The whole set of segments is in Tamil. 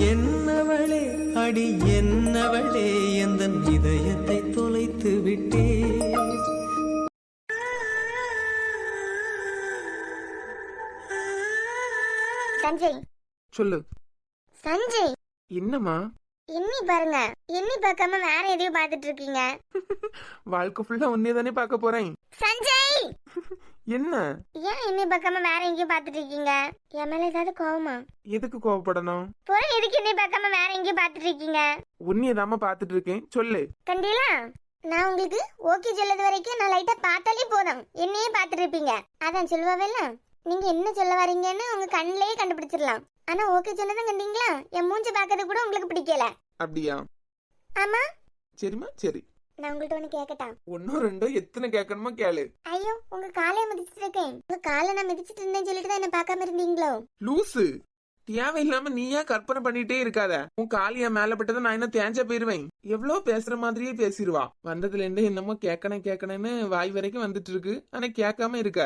என்னவளே அடி என்னவளே எந்தன் இதயத்தை தொலைத்து விட்டே. சஞ்சய், சொல்லு. சஞ்சய், என்னம்மா? எண்ணி பாருங்க. எண்ணி பார்க்காம வேற எதையும் பார்த்துட்டு இருக்கீங்க. வாழ்க்கை ஃபுல்லா உன்னே தானே பார்க்க போறேன். சஞ்சய், என்ன? ஏன் எண்ணி பார்க்காம வேற எங்கேயும் பார்த்துட்டு இருக்கீங்க? என் மேல ஏதாவது கோவமா? எதுக்கு கோவப்படணும்? போற எதுக்கு எண்ணி பார்க்காம வேற எங்கேயும் பார்த்துட்டு இருக்கீங்க? உன்னையே தாம்மா பார்த்துட்டு இருக்கேன். சொல்லு. கண்டீங்களா? நான் உங்களுக்கு ஓகே சொல்லது வரைக்கும் நான் லைட்டா பார்த்தாலே போதும் என்னையே பார்த்துட்டு இருப்பீங்க. அதான் சொல்லுவாவேல, நீங்க என்ன சொல்ல வரீங்கன்னு உங்க கண்ணிலேயே கண்டுபிடிச்சிடலாம். ஆனா ஓகே சொன்னதும் கண்டீங்களா, என் மூஞ்சி பார்க்கறது கூட உங்களுக்கு பிடிக்கல. அப்படியா? ஆமா. சரிம்மா, சரி. நான் உங்கள்ட்ட ஒண்ணு கேட்கட்டா? ஒன்னும் ரெண்டோ எத்தனை கேட்கணுமோ கேளு. ஐயோ, உங்க காலைய மிதிச்சிட்டு இருக்கேன். உங்க காலை நான் மிதிச்சிட்டு இருந்தேன்னு சொல்லிட்டு தான் என்ன பார்க்காம இருந்தீங்களோ? லூசு, தேவையில்லாம நீயா கற்பனை பண்ணிட்டே இருக்காத. உன் காலியா மேல பட்டதை நான் என்ன தேஞ்சா போயிருவேன். எவ்வளவு பேசுற மாதிரியே பேசிடுவா. வந்ததுல இருந்து என்னமோ கேட்கணும்னு வாய் வரைக்கும் வந்துட்டு இருக்கு. ஆனா கேட்காம இருக்க.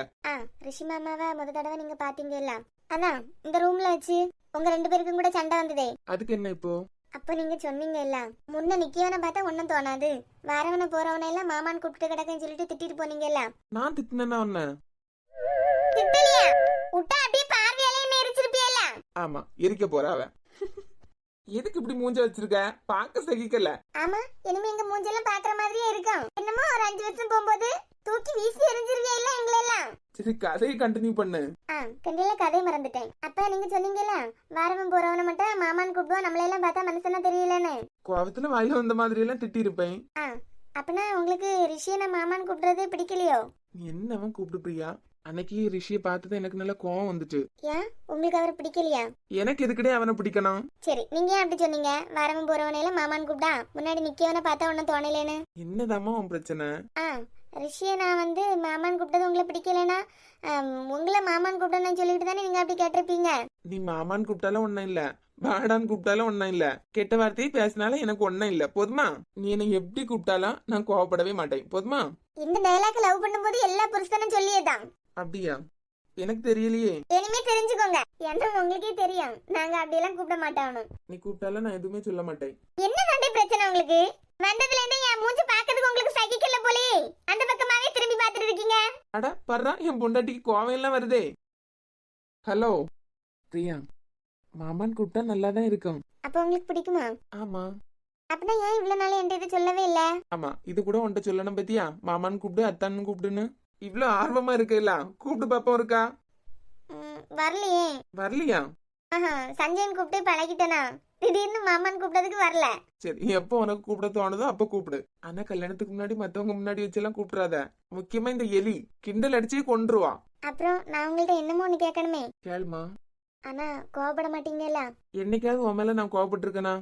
ரிஷி மாமாவை முத தடவை நீங்க பாத்தீங்கல்ல, அதான் இந்த ரூம்ல வச்சு உங்க ரெண்டு பேருக்கும் கூட சண்டை வந்ததே. அதுக்கு என்ன இப்போ? அப்ப நீங்க சொன்னீங்க இல்ல, முன்ன நிக்கவன பார்த்தா ஒன்னும் தோணாது, வரவன போறவன எல்லாம் மாமான்னு கூப்பிட்டு கிடக்குன்னு சொல்லிட்டு திட்டிட்டு போனீங்கல்ல. நான் திட்டினா ஒன்ன திட்டலையா? விட்டா அப்படியே பார்வையாலே என்ன எரிச்சிருப்பியல்ல. ஆமா, எரிக்க போறாவ. எதுக்கு இப்படி மூஞ்ச வச்சிருக்க? பாக்க சகிக்கல. ஆமா, இனிமே எங்க மூஞ்செல்லாம் பாக்குற மாதிரியே இருக்கும். என்னமோ ஒரு 5 வருஷம் போகும்போது தூக்கி வீசி எரிஞ்சிருவியா இல்ல எங்களெல்லாம். சரி, கதையை கண்டினியூ பண்ணு. கண்டிப்பா கதையை மறந்துட்டேன். அப்ப நீங்க சொன்னீங்கல்ல, வாரவன் போறவன மட்டும் மாமான்னு கூப்பிடுவோம், நம்மள எல்லாம் பார்த்தா மனுஷனா தெரியலன்னு. கோவத்துல வாயில வந்த மாதிரி எல்லாம் திட்டி இருப்பேன். அப்பனா உங்களுக்கு ரிஷியை நான் மாமான்னு கூப்பிடுறது பிடிக்கலையோ? என்னவன் கூப்பிட்டு பிரியா? அன்னைக்கு ரிஷியை பார்த்தது எனக்கு நல்ல கோவம் வந்துச்சு. ஏன் உங்களுக்கு அவரை பிடிக்கலையா? எனக்கு எதுக்கடே அவனை பிடிக்கணும்? சரி, நீங்க ஏன் அப்படி சொன்னீங்க? வரவன் போறவன எல்லாம் மாமான்னு கூப்பிட்டா முன்னாடி நிக்கவன பார்த்தா ஒன்னும் தோணலேன்னு. என்னதாம்மா உன் பிரச்சனை? ரிஷியை நான் வந்து மாமான்னு கூப்பிட்டது உங்களுக்கு பிடிக்கலனா, உங்களை மாமான்னு கூப்பிட்டேன்னு சொல்லிட்டு தானே நீங்க அப்படி கேட்டிருப்பீங்க. நீ மாமான்னு கூப்பிட்டாலும் ஒன்னும் இல்ல, வாடான்னு கூப்பிட்டாலும் ஒன்னும் இல்ல, கெட்ட வார்த்தையை பேசினாலும் எனக்கு ஒன்னும் இல்ல. போதுமா? நீ என்னை எப்படி கூப்பிட்டாலும் நான் கோவப்படவே மாட்டேன். போதுமா? இந்த டயலாக் லவ் பண்ணும்போது எல்லா புருஷனும் சொல்லியேதான். அப்படியா? எனக்கு தெரியலையே. இனிமே தெரிஞ்சுக்கோங்க, என்ன உங்களுக்கே தெரியும், நாங்க அப்படியெல்லாம் கூப்பிட மாட்டோம். நீ கூப்பிட்டாலும் நான் எதுவுமே சொல்ல மாட்டேன். என்ன சண்டை பிரச்சனை உங்களுக்கு? வந்ததுல இருந்து என் மூஞ்சி பாக்கிறதுக்கு உங்களுக்கு சகிக்கல போலே, அந்த பக்கமாவே திரும்பி பாத்துட்டு இருக்கீங்க. அட பர்றா, என் பொண்டாட்டிக்கு கோவம் எல்லாம் வருதே. ஹலோ பிரியா, மாமான்னு கூப்பிட்டா நல்லாதான் இருக்கும். அப்ப உங்களுக்கு பிடிக்குமா? ஆமா. அப்படின்னா ஏன் இவ்வளவு நாள் என்கிட்ட இதை சொல்லவே இல்ல? ஆமா, இது கூட உன்கிட்ட சொல்லணும் பத்தியா? மாமான்னு கூப்பிடு, அத்தான்னு கூப்பிடுன்னு. இவ்வளவு ஆர்வமா இருக்குல்ல, கூப்பிட்டு பாப்போம் இருக்கா? வரலையே. வரலையா? சஞ்சயன் கூப்பிட்டு பழகிட்டனா, திடீர்னு மாமான்னு கூப்பிட்டதுக்கு வரல. சரி, எப்போ உனக்கு கூப்பிட தோணுதோ அப்ப கூப்பிடு. ஆனா கல்யாணத்துக்கு முன்னாடி மத்தவங்க முன்னாடி வச்செல்லாம் கூப்பிடாத. முக்கியமா இந்த எலி கிண்டல் அடிச்சே கொன்றுவா. அப்புறம் நான் உங்கள்ட்ட என்னமோ ஒண்ணு கேட்கணுமே. கேளுமா. ஆனா கோவப்பட மாட்டீங்கல்ல? என்னைக்காவது உன் மேல நான் கோவப்பட்டு இருக்கேனா?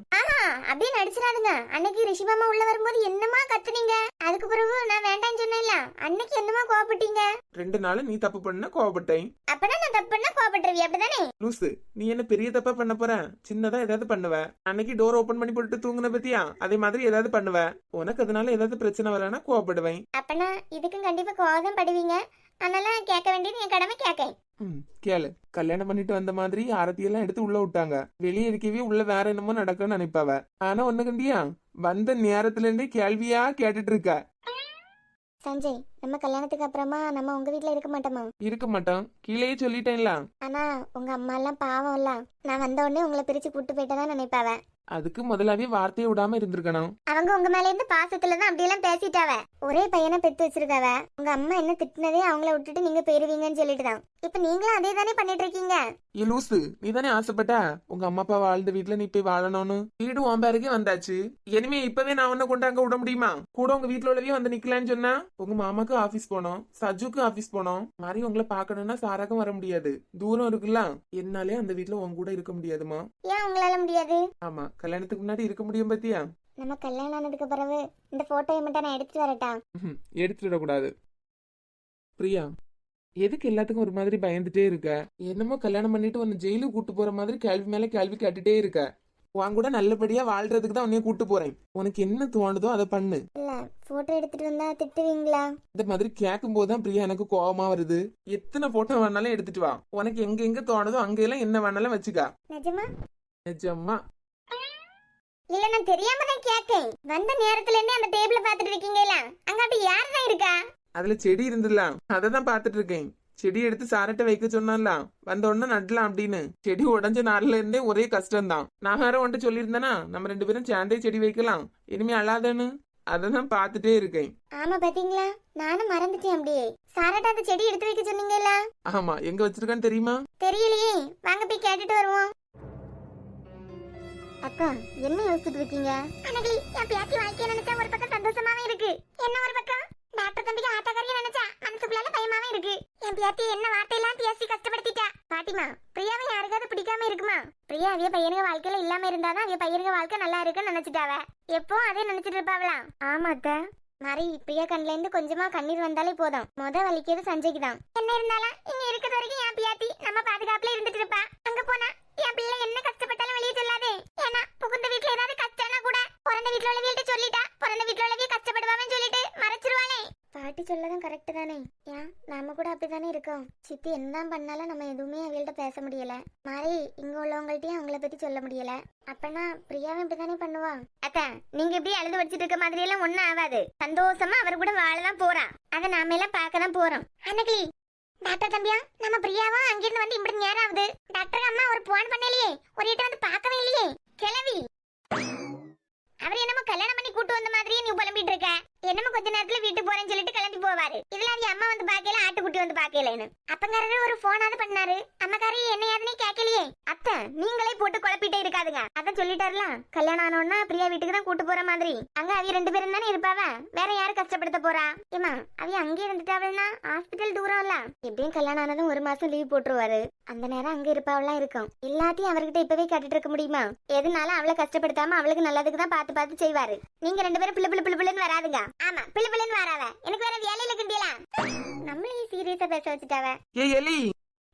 அப்படியே நடிச்சிடாதுங்க. அன்னைக்கு ரிஷி மாமா உள்ள வரும்போது என்னமா கத்துனீங்க, அதுக்கு பிறகு நான் வேண்டாம்னு சொன்னேன்ல, அன்னைக்கு என்னமா கோவப்பட்டீங்க? 2 நாள் நீ தப்பு பண்ண கோவப்பட்டேன். அப்பனா நான் தப்பு பண்ணா கோவப்பட்டுருவி, அப்படிதானே? லூசு, நீ என்ன பெரிய தப்பா பண்ண போற? சின்னதா ஏதாவது பண்ணுவ. அன்னைக்கு டோர் ஓபன் பண்ணி போட்டு தூங்குன பத்தியா? அதே மாதிரி ஏதாவது பண்ணுவ. உனக்கு அதனால ஏதாவது பிரச்சனை வரனா கோவப்படுவேன். அப்பனா இதுக்கும் கண்டிப்பா கோவம் படுவீங்க. அதனால கேட்க வேண்டியது என் கடமை, கேட்கேன். கேளு. கல்யாணம் பண்ணிட்டு வந்த மாதிரி ஆரத்தி எல்லாம் எடுத்து உள்ள விட்டாங்க. வெளியே இருக்கவே உள்ள வேற என்னமோ நடக்கும்னு நினைப்பாவ. ஆனா ஒண்ணு கண்டியா, வந்த நேரத்துல இருந்தே கேள்வியா கேட்டுட்டு இருக்க. சஞ்சய், நம்ம கல்யாணத்துக்கு அப்புறமா நம்ம உங்க வீட்ல இருக்க மாட்டோமா? இருக்க மாட்டோம், கீழேயே சொல்லிட்டேன்ல. ஆனா உங்க அம்மா எல்லாம் பாவம் இல்ல, நான் வந்த உடனே உங்களை பிரிச்சு கூட்டு போயிட்டதான் நினைப்பாவ. அதுக்கு முதலாவே வார்த்தையை விடாம இருந்திருக்கணும். அவங்க உங்க மேல இருந்து பாசத்துலதான் அப்படியெல்லாம் பேசிட்டாவ. ஒரே பையனை பெத்து வச்சிருக்காவ. உங்க அம்மா என்ன திட்டினதே அவங்கள விட்டுட்டு நீங்க போயிருவீங்கன்னு சொல்லிட்டுதான். இப்ப நீங்களும் அதே தானே பண்ணிட்டு இருக்கீங்க. ஏ லூசு, நீ தானே ஆசைப்பட்ட உங்க அம்மா அப்பா வாழ்ந்த வீட்டுல நீ போய் வாழணும்னு. வீடு உன் பேருக்கே வந்தாச்சு. இனிமே இப்பவே நான் உன்ன கொண்டு அங்க விட முடியுமா? கூட உங்க வீட்டுல உள்ளவே வந்து நிக்கலான்னு சொன்னா, உங்க மாமாக்கு ஆபீஸ் போனோம், சஜுக்கு ஆபீஸ் போனோம். மாதிரி உங்களை பாக்கணும்னா சாராக்கும் வர முடியாது, தூரம் இருக்குல்ல. என்னாலே அந்த வீட்டுல உங்க கூட இருக்க முடியாதுமா. ஏன் உங்களால முடியாது? ஆமா, கல்யாணத்துக்கு முன்னாடி இருக்க முடியும் பத்தியா? நம்ம கல்யாணம் ஆனதுக்கு பிறகு இந்த போட்டோயை மட்டும் நான் எடுத்துட்டு வரட்டா? எடுத்துட கூடாது பிரியா. எதுக்கு எல்லாத்துக்கும் ஒரு மாதிரி பயந்துட்டே இருக்க? என்னமோ கல்யாணம் பண்ணிட்டு உன்னை ஜெயிலுக்கு கூட்டு போற மாதிரி கேள்வி மேல கேள்வி கேட்டுட்டே இருக்க. உன் கூட நல்லபடியா வாழ்றதுக்கு தான் உன்னைய கூட்டு போறேன். உனக்கு என்ன தோணுதோ அதை பண்ணு. இல்ல, போட்டோ எடுத்துட்டு வந்தா திட்டுவீங்களா? இந்த மாதிரி கேட்கும் போதுதான் பிரியா எனக்கு கோவமா வருது. எத்தனை போட்டோ வேணாலும் எடுத்துட்டு வா. உனக்கு எங்க எங்க தோணுதோ அங்க எல்லாம் என்ன வேணாலும் வச்சுக்கா. நிஜமா? நிஜமா. இல்ல நான் தெரியாம தான் கேக்கேன். வந்த நேரத்துல இருந்தே அந்த டேபிள பாத்துட்டு இருக்கீங்களா? அங்க அப்படி யார் தான் இருக்கா? அதுல செடி இருந்துல அததான் பாத்துட்டு இருக்கேன். செடி எடுத்து சாரட்ட வைக்க சொன்னால வந்த உடனே நடலாம் அப்படின்னு. செடி உடஞ்ச நாள்ல இருந்தே ஒரே கஷ்டம் தான். நான் வேற ஒன்று சொல்லியிருந்தேனா நம்ம 2 பேரும் சேர்ந்தே செடி வைக்கலாம் இனிமே அழாதன்னு. அததான் பாத்துட்டே இருக்கேன். ஆமா பாத்தீங்களா, நானும் மறந்துட்டேன். அப்படியே சாரட்டா அந்த செடி எடுத்து வைக்க சொன்னீங்களா? ஆமா, எங்க வச்சிருக்கான்னு தெரியுமா? தெரியலையே, வாங்க போய் கேட்டுட்டு வருவோம். அக்கா என்ன யோசிச்சுட்டு இருக்கீங்க? அனகலி, என் பேத்தி வாழ்க்கைய நினைச்சா ஒரு பக்கம் சந்தோஷமாவே இருக்கு, என்ன ஒரு பக்கம் டாக்டர் தம்பிக்கு ஆட்டக்காரியா நினைச்சா மனசுக்குள்ளால பயமாவே இருக்கு. என் பேத்தி என்ன வார்த்தையெல்லாம் பேசி கஷ்டப்படுத்திட்டா. பாட்டிமா, பிரியாவை யாருக்காவது பிடிக்காம இருக்குமா? பிரியா அவிய பையனுங்க வாழ்க்கையில இல்லாம இருந்தாதான் அவிய பையனுங்க வாழ்க்கை நல்லா இருக்குன்னு நினைச்சிட்டாவ. எப்போ அதே நினைச்சிட்டு இருப்பாவலாம். ஆமா அத்தை. மாதிரி பிரியா கண்ணுல இருந்து கொஞ்சமா கண்ணீர் வந்தாலே போதும். வலிக்கிறது சஞ்சய்க்கு தான். என்ன இருந்தாலும் இங்க இருக்கிறது வரைக்கும் என் பியாத்தி நம்ம பாதுகாப்புல இருந்துட்டு இருப்பா. அங்க போனா என் பிள்ளை என்ன கஷ்டப்பட்டாலும் வெளியே சொல்லாதே. ஏன்னா புகுந்த வீட்டுல ஏதாவது கஷ்டம்னா கூட பிறந்த வீட்டுல உள்ளவங்கள்ட்ட சொல்லிட்டா பிறந்த வீட்டுல உள்ளவங்க கஷ்டப்படுவான்னு சொல்லிட்டு மறைச்சிருவானே. பாட்டி சொல்லதான் கரெக்ட் தானே. ஏன் நாம கூட அப்படித்தானே இருக்கோம். சித்தி என்னதான் பண்ணாலும் நம்ம எதுவுமே அவங்கள்ட்ட பேச முடியல. மாதிரி இங்க உள்ளவங்கள்ட்டயும் அவங்கள பத்தி சொல்ல முடியல. அப்பனா பிரியாவும் இப்படித்தானே பண்ணுவா. அக்கா, நீங்க இப்படி அழுது வச்சிட்டு இருக்க மாதிரி எல்லாம் ஒண்ணும் ஆகாது. சந்தோஷமா அவர் கூட வாழதான் போறான். அதை நாம எல்லாம் பார்க்கதான் போறோம். அன்னைக்கு டாக்டர் தம்பியா, நம்ம பிரியாவா அங்கிருந்து வந்து இப்படி நேரம் ஆகுது. டாக்டர் அம்மா ஒரு போன் பண்ணலையே, ஒரு இட்ட வந்து பார்க்கவே இல்லையே. கிளவி அவர் என்னமோ கல்யாணம் பண்ணி கூட்டு வந்த மாதிரியே நீ புலம்பிட்டு இருக்க. என்னமோ கொஞ்ச நேரத்துல வீட்டுக்கு போறேன்னு சொல்லிட்டு கிளம்பி போவாரு. இதுல அவங்க அம்மா வந்து பாக்கல, ஆட்டுக்குட்டி வந்து பாக்கலன்னு. அப்பங்காரரு ஒரு போனாவது பண்ணாரு. அம்மக்காரி என்ன யாருன்னு கேட்கலையே. அத்தை, நீங்களே போட்டு குழப்பிட்டே இருக்காதுங்க. அதான் சொல்லிட்டாருல, கல்யாணம் ஆனோன்னா பிரியா வீட்டுக்கு தான் கூட்டு போற மாதிரி. அங்க அவிய 2 பேரும் தானே இருப்பாவ, வேற யாரு கஷ்டப்படுத்த போறா? ஏமா, அவிய அங்கே இருந்துட்டாவல்னா ஹாஸ்பிட்டல் தூரம் இல்ல. எப்படியும் கல்யாணம் ஆனதும் 1 மாசம் லீவ் போட்டுருவாரு. அந்த நேரம் அங்க இருப்பாவெல்லாம் இருக்கும். எல்லாத்தையும் அவர்கிட்ட இப்பவே கேட்டுட்டு இருக்க முடியுமா? எதுனாலும் அவளை கஷ்டப்படுத்தாம அவளுக்கு நல்லதுக்கு தான் பார்த்து பார்த்து செய்வாரு. நீங்க 2 பேரும் பிள்ளை பிள்ளை பிள்ளைன்னு வராதுங்க. ஆமா, பிள்ளை பிள்ளைன்னு வராவ. எனக்கு வேற வேலையில கிண்டியல. நம்மளையும் சீரியஸா பேச வச்சுட்டாவ. ஏ எலி,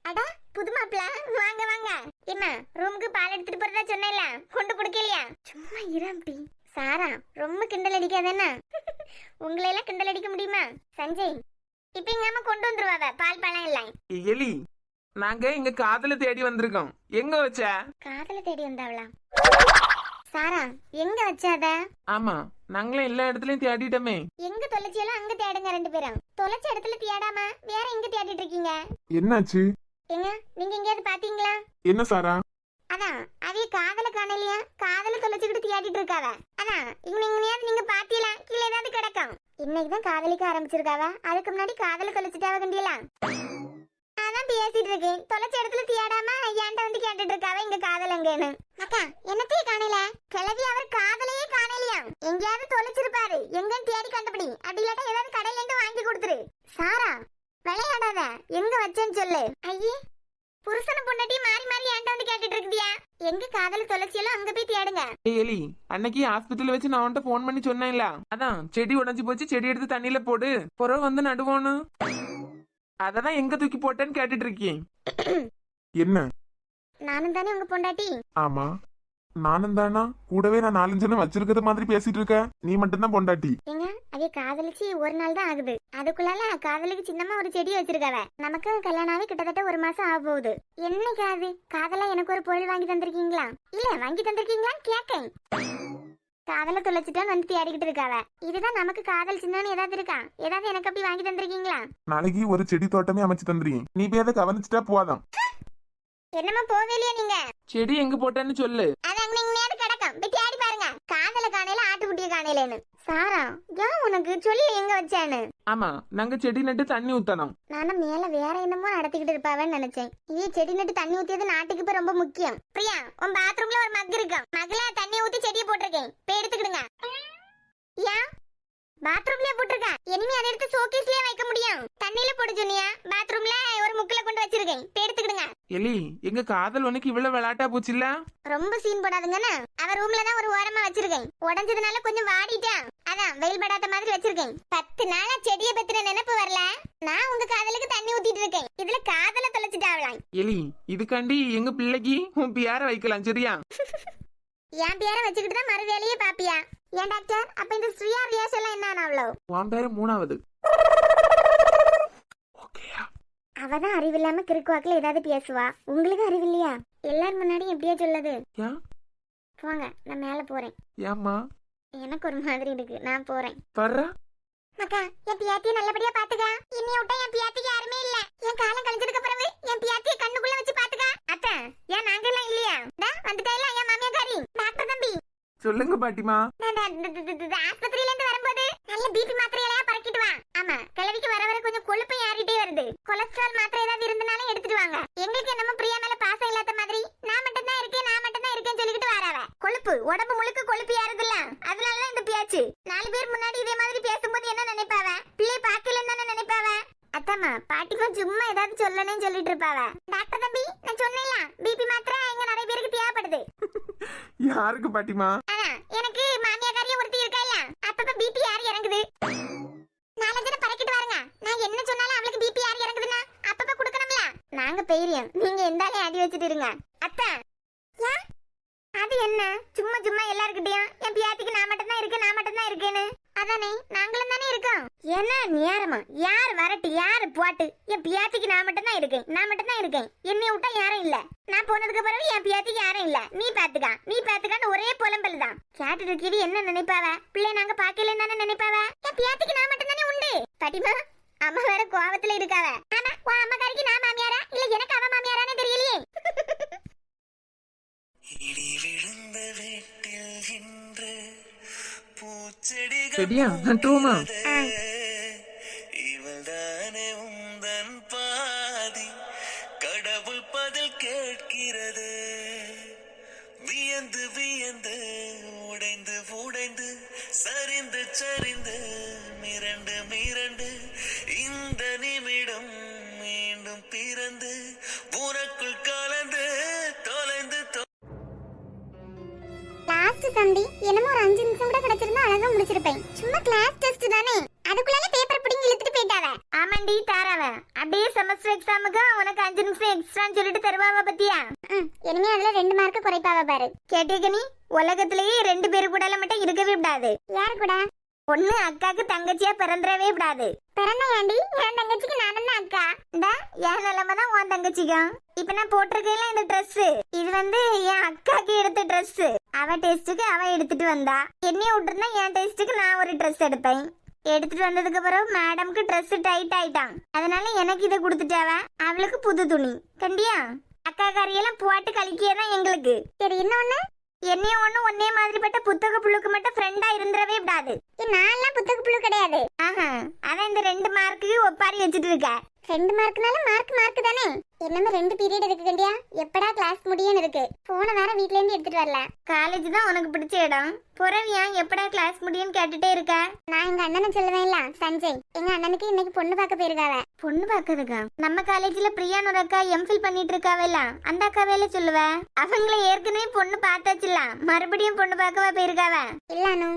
அடா புது மாப்பிள, வாங்க வாங்க. என்ன ரூமுக்கு பால் எடுத்துட்டு போறதா சொன்னேல, கொண்டு கொடுக்கலையா? சும்மா இராம்டி. சாரா, ரொம்ப கிண்டல் அடிக்காதேன்னா. உங்களை எல்லாம் கிண்டல் அடிக்க முடியுமா? சஞ்சய், இப்ப எங்க அம்மா கொண்டு வந்துருவாவ பால் பழம் எல்லாம். எலி, நாங்க எங்க காதல தேடி வந்திருக்கோம். எங்க வச்ச? காதல தேடி வந்தாவளா? சாரா, எங்க வச்சாத? ஆமா, நாங்களும் எல்லா இடத்துலயும் தேடிட்டோமே. எங்க தொலைச்சியெல்லாம் அங்க தேடுங்க 2 பேரும். தொலைச்ச இடத்துல தேடாம வேற எங்க தேடிட்டு இருக்கீங்க? என்னாச்சு? எங்க நீங்க எங்கயாவது பாத்தீங்களா? என்ன சாரா? அதான் அவிய காதல காணலையா, காதல தொலைச்சுக்கிட்டு தேடிட்டு இருக்காவ. அதான் இவனையாவது நீங்க பாத்தீங்களா? கீழே ஏதாவது கிடக்கும். இன்னைக்குதான் காதலிக்க ஆரம்பிச்சிருக்காவ. அதுக்கு முன்னாடி காதல தொலைச்சிட்டாவ கண்டியலா. அதான் பேசிட்டு இருக்கேன். தொலைச்ச இடத்துல தேடாம ஏன்ட்ட வந்து கேட்டுட்டு இருக்காவ இங்க காதல் எங்கன்னு. அக்கா, என்னத்தையும் காணல. கிளவி அவர் காதலையே காணலையா. எங்கேயாவது தொலைச்சிருப்பாரு. எங்கன்னு தேடி கண்டுபிடி. அப்படி இல்லாட்டா ஏதாவது கடையில இருந்து வாங்கி கொடுத்துரு. சாரா, விளையாடாத. எங்க வச்சேன்னு சொல்லு. ஐயே, புருஷனை பொண்டாட்டி மாறி மாறி ஏன்ட்ட வந்து கேட்டுட்டு இருக்குதியா? எங்க காதல தொலைச்சியெல்லாம் அங்க போய் தேடுங்க. எலி, அன்னைக்கு ஹாஸ்பிட்டல் வச்சு நான் உன்கிட்ட போன் பண்ணி சொன்னேன்ல, அதான் செடி உடைஞ்சு போச்சு, செடி எடுத்து தண்ணியில போடு, புறவு வந்து நடுவோன்னு. அததான் எங்க தூக்கி போட்டேன்னு கேட்டுட்டு இருக்கேன். என்ன? நானும் தானே உங்க பொண்டாட்டி. ஆமா, நானும் தானா? கூடவே நான் 4 ஜனம் வச்சிருக்கிறது மாதிரி பேசிட்டு இருக்க. நீ மட்டும்தான் பொண்டாட்டி. ஏங்க, அதே காதலிச்சு 1 நாள் தான் ஆகுது. அதுக்குள்ளால காதலுக்கு சின்னமா ஒரு செடி வச்சிருக்காவ. நமக்கு கல்யாணாவே கிட்டத்தட்ட 1 மாசம் ஆக போகுது. என்னைக்கு அது காதலா எனக்கு ஒரு பொருள் வாங்கி தந்திருக்கீங்களா? இல்ல வாங்கி தந்திருக்கீங்களான்னு கேக்கேன். காதல தொலைச்சிட்டான்னு வந்து தேடிக்கிட்டு இருக்காவ. இதுதான் நமக்கு காதல் சின்னன்னு ஏதாவது இருக்கா? ஏதாவது எனக்கு அப்படி வாங்கி தந்திருக்கீங்களா? நாளைக்கு ஒரு செடி தோட்டமே அமைச்சு தந்துறீங்க. நீ போய் அதை கவனிச்சுட்டா போதும். என்னமா போவேலையா நீங்க? செடி எங்க போட்டேன்னு சொல்லு. அது அங்க நேரம் கிடக்கும். போய் தேடி பாருங்க. காதல காணையில ஆட்டுக்குட்டிய காணையிலன்னு. சாரா, ஏன் உனக்கு சொல்லி எங்க வச்சானு? ஆமா, நாங்க செடி நட்டு தண்ணி ஊத்தணும். நானும் மேல வேற என்னமோ நடத்திக்கிட்டு இருப்பாவேன்னு நினைச்சேன். இதே செடி நட்டு தண்ணி ஊத்தியது நாட்டுக்கு இப்ப ரொம்ப முக்கியம். பிரியா, உன் பாத்ரூம்ல ஒரு மக் இருக்கும். மக்ல தண்ணி ஊத்தி செடியை போட்டிருக்கேன். போய் எடுத்துக்கிடுங்க. ஏன் பாத்ரூம்லயே போட்டிருக்கேன்? இனிமே அதை எடுத்து ஷோகேஸ்லயே வைக்க முடியும். தண்ணியில போட சொன்னியா? பாத்ரூம்ல ஒரு முக்குல கொண்டு வச்சிருக்கேன். போய் எடுத்துக்கிடுங்க. எலி, எங்க காதல் உனக்கு இவ்வளவு விளையாட்டா போச்சு இல்ல? ரொம்ப சீன் போடாதுங்கன்னு அவர் ரூம்ல தான் ஒரு ஓரமா வச்சிருக்கேன். உடஞ்சதுனால கொஞ்சம் வாடிட்டான். அதான் வெயில் படாத மாதிரி வச்சிருக்கேன். 10 நாளா செடியை பத்தின நினைப்பு வரல. நான் உங்க காதலுக்கு தண்ணி ஊத்திட்டு இருக்கேன். இதுல காதல தொலைச்சிட்டாவலாம். எலி, இதுக்காண்டி எங்க பிள்ளைக்கு உன் பேரை வைக்கலாம் சரியா? என் பேரை வச்சுக்கிட்டு தான் மறு வேலையே பாப்பியா? ஏன் டாக்டர், அப்ப இந்த ஸ்ரீயா ரியாஸ் எல்லாம் என்ன அவ்வளோ? உன் பேரு 3வது. ஓகேயா? அவதான் அறிவில்லாம கிறுக்குவாக்குல ஏதாவது பேசுவா. உங்களுக்கு அறிவு இல்லையா? எல்லாரும் முன்னாடி எப்படியா சொல்லுது? போங்க, நான் மேல போறேன். ஏம்மா எனக்கு ஒரு மாதிரி இருக்கு, நான் போறேன். வர்றா அக்கா, என் பியாத்திய நல்லபடியா பாத்துக்க. என்னைய விட்டா என் பியாத்திக்கு யாருமே இல்ல. என் காலம் கழிஞ்சதுக்கு பிறகு என் பியாத்திய கண்ணுக்குள்ள வச்சு பாத்துக்க. அத்தை, ஏன் நாங்க எல்லாம் இல்லையா? வந்துட்டாயில என் மாமியாக்காரி டாக்டர் தம்பி. சொல்லுங்க பாட்டிமா. ஆஸ்பத்திரியில இருந்து வரும்போது நல்ல பிபி மாத்திரையெல்லாம் பறக்கிட்டு வா. ஆமா, கிழவிக்கு வர வர கொஞ்சம் கொழுப்பு ஏறிட்டே வருது. கொலஸ்ட்ரால் மாத்திரை ஏதாவது இருந்தனாலும் எடுத்துட்டு வாங்க. எங்களுக்கு என்னமோ பிரியா மேல பாசம் இல்லாத மாதிரி நான் மட்டும் தான் இருக்கேன்னு சொல்லிக்கிட்டு வராவ. கொழுப்பு உடம்பு முழுக்க கொழுப்பு ஏறுதுல்ல, அதனாலதான் இந்த பியாச்சு. 4 பேர் முன்னாடி இதே மாதிரி பேசும்போது என்ன நினைப்பாவ? பிள்ளை பாக்கலன்னு தானே நினைப்பாவ. அத்தம்மா, பாட்டிக்கும் சும்மா ஏதாவது சொல்லணும்னு சொல்லிட்டு இருப்பாவ. டாக்டர் தம்பி, நான் சொன்னேன்ல, பிபி மாத்திரை இங்க நிறைய பேருக்கு தேவைப்படுது. யாருக்கு பாட்டிமா? எனக்கு மாமியாக்காரியே ஒருத்தி இருக்கா இல்ல, அப்பப்ப பிபி யார் இறங்குது. 4 ஜன பறக்கிட்டு வாருங்க. நான் என்ன சொன்னாலும் அவளுக்கு பிபி யார் இறங்குதுன்னா அப்பப்ப குடுக்கணும்ல. நாங்க பெரியோம், நீங்க எந்தாலே அடி வச்சிட்டு இருங்க. அத்தை, அது என்ன சும்மா சும்மா எல்லார்கிட்டயும் என் பியாத்திக்கு நான் மட்டும் தான் இருக்கேன்னு? அதானே, நாங்களும் தானே இருக்கோம். என்ன நேரமா யார் வரட்டு யாரு போட்டு, என் பியாத்திக்கு நான் மட்டும் தான் இருக்கேன். என்னை விட்டா யாரும் இல்ல. நான் போனதுக்கு பிறகு என் பியாத்திக்கு யாரும் இல்ல. நீ பாத்துக்கான்னு ஒரே புலம்பல் தான். கேட்டுட்டு இருக்கீடி என்ன நினைப்பாவ? பிள்ளை நாங்க பாக்கலன்னு தானே நினைப்பாவ. என் பியாத்திக்கு நான் மட்டும் தானே உண்டு. பாட்டிமா, அம்மா வேற கோவத்துல இருக்காவ. ஆனா உன் அம்மாக்காரிக்கு நான் மாமியாரா இல்ல எனக்கு அவ மாமியாரானே தெரியலையே. இடி விழுந்த வீட்டில் இன்று பூச்செடிகள் ரெடியா? டூமா இவள்தானே உந்தன் பாதி, கடவுள் பதில் கேட்கிறது. வியந்து வியந்து உடைந்து உடைந்து சரிந்து சரிந்து மிரண்டு மிரண்டு இந்த நிமிடம் மீண்டும் பிறந்து உனக்குள் கலந்து தொலைந்து லாஸ்ட் சந்தி என்னமோ ஒரு 5 நிமிஷம் கூட கிடைச்சிருந்தா அழகா முடிச்சிருப்பேன். சும்மா கிளாஸ் டெஸ்ட் தானே, அதுக்குள்ளால பேப்பர் பிடிங்கி இழுத்துட்டு போயிட்டாவ. ஆமாண்டி, தாராவ அப்படியே செமஸ்டர் எக்ஸாமுக்கு உனக்கு 5 நிமிஷம் எக்ஸ்ட்ரான்னு சொல்லிட்டு தருவாவ பத்தியா? இனிமே அதுல 2 மார்க் குறைப்பாவ பாரு. கேட்டீங்க நீ? உலகத்திலேயே 2 பேரு கூட மட்டும் இருக்கவே விடாது. யாரு கூட? ஒண்ணு அக்காக்கு தங்கச்சியா பிறந்தவே விடாது. பிறந்தாண்டி, என் தங்கச்சிக்கு நானும் தான் அக்கா. என் நிலைமை தான் உன் தங்கச்சிக்கும். இப்ப நான் போட்டிருக்கேன் இந்த ட்ரெஸ், இது என் அக்காக்கு எடுத்த ட்ரெஸ். அவ டெஸ்ட்டுக்கு அவ எடுத்துட்டு வந்தா. என்னைய விட்டுருந்தா என் டெஸ்ட்டுக்கு நான் ஒரு ட்ரெஸ் எடுப்பேன். எடுத்துட்டு வந்ததுக்கு பிறகு மேடம்க்கு ட்ரெஸ் டைட் ஆயிட்டான். அதனால எனக்கு இதை கொடுத்துட்டாவ. அவளுக்கு புது துணி. கண்டியா? அக்கா காரியெல்லாம் போட்டு கழிக்கதான் எங்களுக்கு. சரி, இன்னொன்னு, என்னையும் ஒன்னே மாதிரிப்பட்ட புத்தக புழுக்கு மட்டும் ஃப்ரெண்டா இருந்துடவே விடாது. நான் புத்தக புழு கிடையாது. அதான் இந்த 2 மார்க்கு ஒப்பாரி வச்சுட்டு இருக்க. 2 மார்க்னால மார்க் தானே. என்னமே 2 பீரியட் இருக்கு கண்டியா, எப்படா கிளாஸ் முடியும்னு இருக்கு. போன வேற வீட்ல இருந்து எடுத்துட்டு வரல. காலேஜ் தான் உனக்கு பிடிச்ச இடம். புறவியா எப்படா கிளாஸ் முடியும்னு கேட்டுட்டே இருக்க. நான் எங்க அண்ணனை சொல்லுவேன்ல, சஞ்சய், எங்க அண்ணனுக்கு இன்னைக்கு பொண்ணு பார்க்க போயிருக்காவ. பொண்ணு பார்க்கறதுக்கா? நம்ம காலேஜ்ல பிரியான்னு ஒரு அக்கா எம்ஃபில் பண்ணிட்டு இருக்காவல்ல, அந்த அக்கா வேலை சொல்லுவ. அவங்கள ஏற்கனவே பொண்ணு பார்த்தாச்சுல, மறுபடியும் பொண்ணு பார்க்கவா போயிருக்காவ? இல்லானு,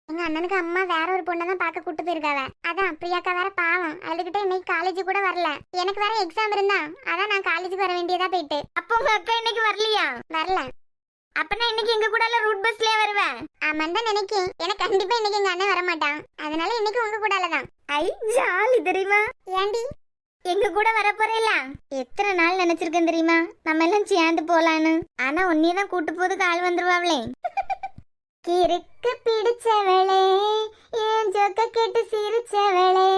எங்க அண்ணனுக்கு அம்மா வேற ஒரு பொண்ணை தான் பார்க்க கூட்டு போயிருக்காவ. அதான் பிரியாக்கா வேற பாவம், அவளுக்கிட்ட இன்னைக்கு காலேஜ் கூட வரல. எனக்கு வேற எக்ஸாம் இருந்தா, அதான் நான் காலேஜுக்கு வர வேண்டியதா போயிட்டு. அப்போ உங்க அக்கா இன்னைக்கு வரலையா? வரல. அப்பனா இன்னைக்கு எங்க கூட ரூட் பஸ்லயே வருவேன். ஆமாம் தான் நினைக்கேன். எனக்கு கண்டிப்பா இன்னைக்கு எங்க அண்ணன் வர மாட்டான். அதனால இன்னைக்கு உங்க கூட தான். ஐ ஜாலி தெரியுமா? ஏண்டி எங்க கூட வர போறேல? எத்தனை நாள் நினைச்சிருக்கேன் தெரியுமா, நம்ம எல்லாம் சேர்ந்து போலான்னு. ஆனா உன்னையதான் கூட்டு போதுக்கு ஆள் வந்துருவாங்களே. கிறுக்கு பிடிச்சவளே, ஏன் ஜோக்க கேட்டு சிரிச்சவளே,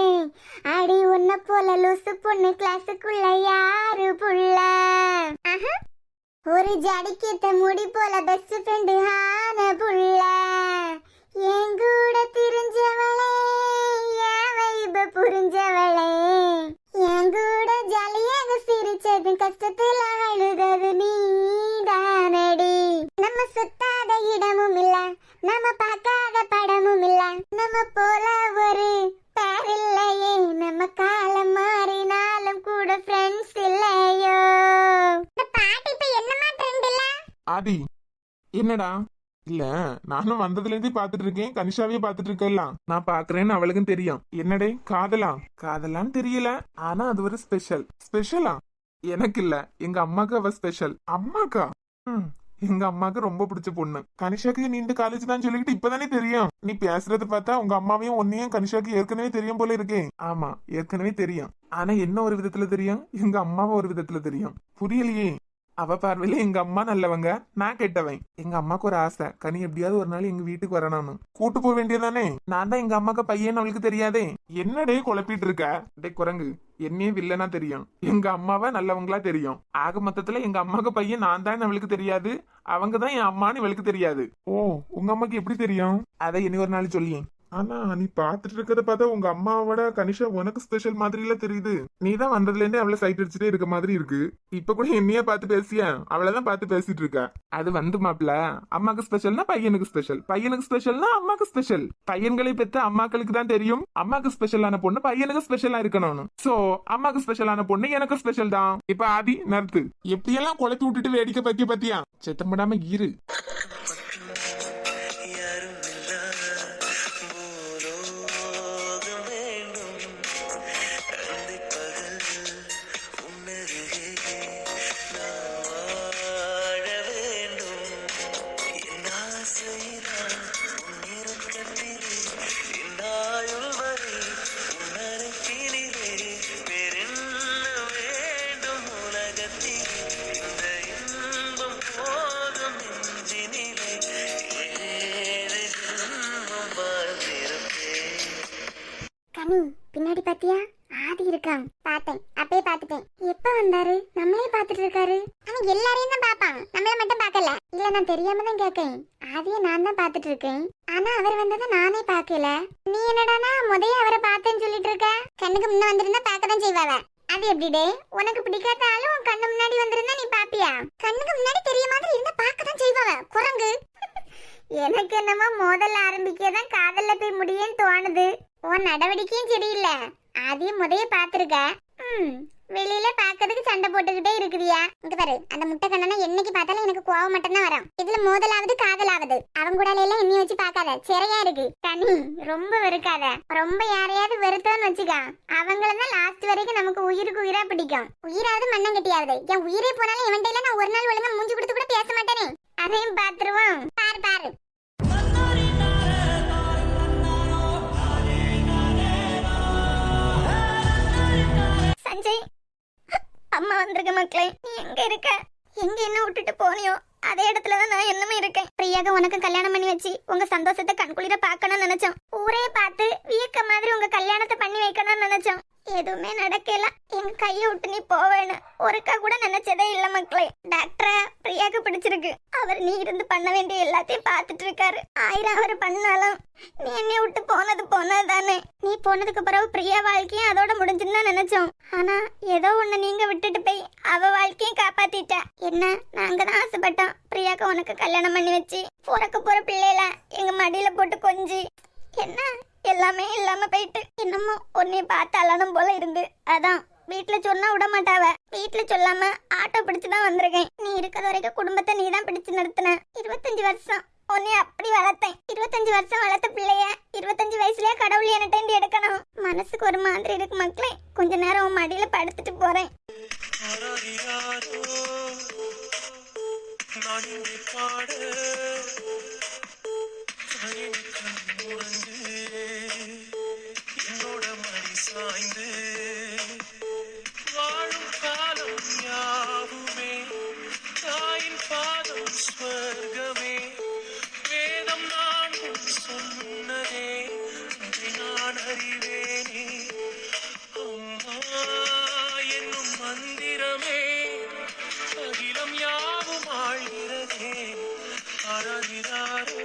அடி உன்ன போல லூசு பொண்ணு கிளாஸுக்குள்ள யாரு புள்ள? ஒரு ஜடிக்கிட்ட முடி போல பெஸ்ட் ஃப்ரெண்டு ஆன புள்ள, என் கூட திரிஞ்சவளே, என் வைப புரிஞ்சவளே, என் கூட ஜாலியாக சிரிச்சது கஷ்டத்துல அழுதது நீதானடி. நம்ம சுத்தாத இடமும் இல்ல, நம்ம பார்க்காத படமும் இல்ல, நம்ம போல ஒரு பேர் இல்லையே, நம்ம காலம் மாறினாலும் கூட ஃப்ரெண்ட்ஸ் இல்லையோ. இந்த பாட்டு இப்ப என்னமா ட்ரெண்ட் இல்ல? ஆதி, என்னடா? இல்ல, நானும் வந்ததுல இருந்தே பாத்துட்டு இருக்கேன். கனிஷாவே பாத்துட்டு இருக்கேன். நான் பாக்குறேன்னு அவளுக்கும் தெரியும். என்னடே, காதலா? காதலான்னு தெரியல, ஆனா அது ஒரு ஸ்பெஷல். ஸ்பெஷலா? எனக்கு இல்ல, எங்க அம்மாக்கு அவ ஸ்பெஷல். அம்மாக்கா? எங்க அம்மாக்கு ரொம்ப பிடிச்ச பொண்ணு. கனிஷாக்கு நீ இந்த காலேஜ் தான் சொல்லிக்கிட்டு இப்பதானே தெரியும். நீ பேசுறத பார்த்தா உங்க அம்மாவையும் உன்னையும் கனிஷாக்கு ஏற்கனவே தெரியும் போல இருக்கே. ஆமா, ஏற்கனவே தெரியும். ஆனா என்ன ஒரு விதத்துல தெரியும், எங்க அம்மாவை ஒரு விதத்துல தெரியும். புரியலையே. அவ பார்வையில எங்க அம்மா நல்லவங்க, நான் கெட்டவன். எங்க அம்மாக்கு ஒரு ஆசை, கனி எப்படியாவது ஒரு நாள் எங்க வீட்டுக்கு வரணும்னு. கூட்டு போக வேண்டியதானே? நான் தான் எங்க அம்மாக்கு பையன் அவளுக்கு தெரியாதே. என்னடே குழப்பிட்டு இருக்க? டே குரங்கு, என்னையே வில்லனா தெரியும், எங்க அம்மாவை நல்லவங்களா தெரியும். ஆக மொத்தத்துல எங்க அம்மாக்கு பையன் நான் தான் அவளுக்கு தெரியாது, அவங்கதான் என் அம்மான்னு இவளுக்கு தெரியாது. ஓ, உங்க அம்மாக்கு எப்படி தெரியும்? அதை இனி ஒரு நாள் சொல்லி. ஆனா நீ பாத்துட்டு இருக்கத பார்த்தா உங்க அம்மாவோட கனிஷா உனக்கு ஸ்பெஷல் மாதிரில தெரியுது. நீ தான் வந்ததுல இருந்தே அவளை சைட் அடிச்சுட்டே இருக்க மாதிரி இருக்கு. இப்ப கூட என்னைய பார்த்து பேசியா? அவளைதான் பார்த்து பேசிட்டு இருக்க. அது வந்து மாப்பிள்ள, அம்மாக்கு ஸ்பெஷல்னா பையனுக்கு ஸ்பெஷல், பையனுக்கு ஸ்பெஷல்னா அம்மாக்கு ஸ்பெஷல். பையன்களை பெற்ற அம்மாக்களுக்கு தான் தெரியும் அம்மாக்கு ஸ்பெஷலான பொண்ணு பையனுக்கு ஸ்பெஷலா இருக்கணும்னு. சோ அம்மாக்கு ஸ்பெஷலான பொண்ணு எனக்கு ஸ்பெஷல் தான். இப்ப ஆதி நர்த்து எப்படியெல்லாம் குழப்பி விட்டுட்டு வேடிக்கை பார்க்க பத்தியா? செத்தம் படாம இரு. கனி, பின்னாடி பாத்தியா? ஆதி இருக்கான். பார்த்தேன், அப்பயே பார்த்துட்டேன். எப்ப வந்தாரு? நம்மளே பார்த்துட்டு இருக்காரு. அவன் எல்லாரையும் தான் பாப்பான், நம்மள மட்டும் பார்க்கல. இல்ல, நான் தெரியாம தான் கேட்கேன். ஆதியை நான் தான் பார்த்துட்டு இருக்கேன். ஆனா அவர் வந்ததை நானே பார்க்கல. நீ என்னடானா முதைய அவரை பார்த்தேன்னு சொல்லிட்டு இருக்க? கண்ணுக்கு முன்ன வந்திருந்தா பார்க்கதான் செய்வாவ. அது எப்படிடே? உனக்கு பிடிக்காத ஆளு உன் கண்ணு முன்னாடி வந்திருந்தா நீ பாப்பியா? கண்ணுக்கு முன்னாடி தெரிய மாதிரி இருந்தா பார்க்கதான் செய்வாவ, குரங்கு. எனக்கு என்னமோ மோதல் ஆரம்பிக்கதான் காதல்ல போய் முடியும்னு தோணுது. உன் நடவடிக்கையும் சரியில்லை. அதையும் முதைய பாத்துருக்க. வெளியில பாக்கிறதுக்கு சண்டை போட்டுக்கிட்டே இருக்கிறியா? இங்க பாரு, அந்த முட்டை கண்ணனை என்னைக்கு பார்த்தாலும் எனக்கு கோவம் மட்டும் தான் வரும். இதுல மோதலாவது காதலாவது. அவங்க கூட எல்லாம் என்னைய வச்சு பாக்காத, சிறையா இருக்கு. கனி, ரொம்ப வெறுக்காத. ரொம்ப யாரையாவது வெறுத்தோன்னு வச்சுக்கா, அவங்களதான் லாஸ்ட் வரைக்கும் நமக்கு உயிருக்கு உயிரா பிடிக்கும். உயிராவது மண்ணம் கட்டியாவது. என் உயிரே போனாலும் இவன்டையில நான் ஒரு நாள் ஒழுங்கா மூஞ்சி கொடுத்து கூட பேச மாட்டேனே. அதையும் பாத்துருவோம். பாரு பாரு. சஞ்சய், அம்மா வந்திருக்க. மக்களே, நீ எங்க இருக்க? எங்க என்ன விட்டுட்டு போனியோ அதே இடத்துலதான் நான் என்னமே இருக்கேன். பிரியாக உனக்கு கல்யாணம் பண்ணி வச்சு உங்க சந்தோஷத்தை கண்குளிர பாக்கணும்னு நினைச்சோம். ஊரே பார்த்து வியக்க மாதிரி உங்க கல்யாணத்தை பண்ணி வைக்கணும்னு நினைச்சோம். எதுவுமே நடக்கல. எங்க கையை விட்டு நீ போவேன்னு ஒருக்கா கூட நினைச்சதே இல்ல மக்களே. டாக்டரா பிரியாக்கு பிடிச்சிருக்கு. அவர் நீ இருந்து பண்ண வேண்டிய எல்லாத்தையும் பார்த்துட்டு இருக்காரு. 1000 அவர் பண்ணாலும் நீ என்னை விட்டு போனதுதானே. நீ போனதுக்கு பிறகு பிரியா வாழ்க்கையும் அதோட முடிஞ்சுன்னு தான் நினைச்சோம். ஆனா ஏதோ ஒண்ணு நீங்க விட்டுட்டு போய் அவ வாழ்க்கையும் காப்பாத்திட்ட. என்ன, நாங்க தான் ஆசைப்பட்டோம் பிரியாக்கு உனக்கு கல்யாணம் பண்ணி வச்சு பிறக்க போற பிள்ளைல எங்க மடியில போட்டு கொஞ்சி. என்ன, எல்லாமே இல்லாம போயிட்டு என்னமோ உன்னைய பார்த்து அலனும் போல இருந்து. அதான் வீட்டுல சொன்னா விட மாட்டாவ. வீட்டுல சொல்லாம ஆட்டோ பிடிச்சுதான் வந்திருக்கேன். நீ இருக்கிற வரைக்கும் குடும்பத்தை நீ தான் பிடிச்சு நிறுத்தின. 25 வருஷம் உன்னை அப்படி வளர்த்தேன். 25 வருஷம் வளர்த்த பிள்ளைய 25 வயசுலயே கடவுள் என்னட்டேந்து எடுக்கணும். மனசுக்கு ஒரு மாதிரி இருக்கு மக்களே. கொஞ்ச நேரம் உன் மடியில படுத்துட்டு போறேன். என்னோட மடி சாய்ந்து வாழும் காலம் யாவுமே தாயின் பாதம் ஸ்வர்கமே. வேதம் நான் சொன்னதே அதை நான் அறிவேனே. அம்மா என்னும் மந்திரமே அகிலம் யாவும் ஆழ்கிறதே. ஆராதிராரோ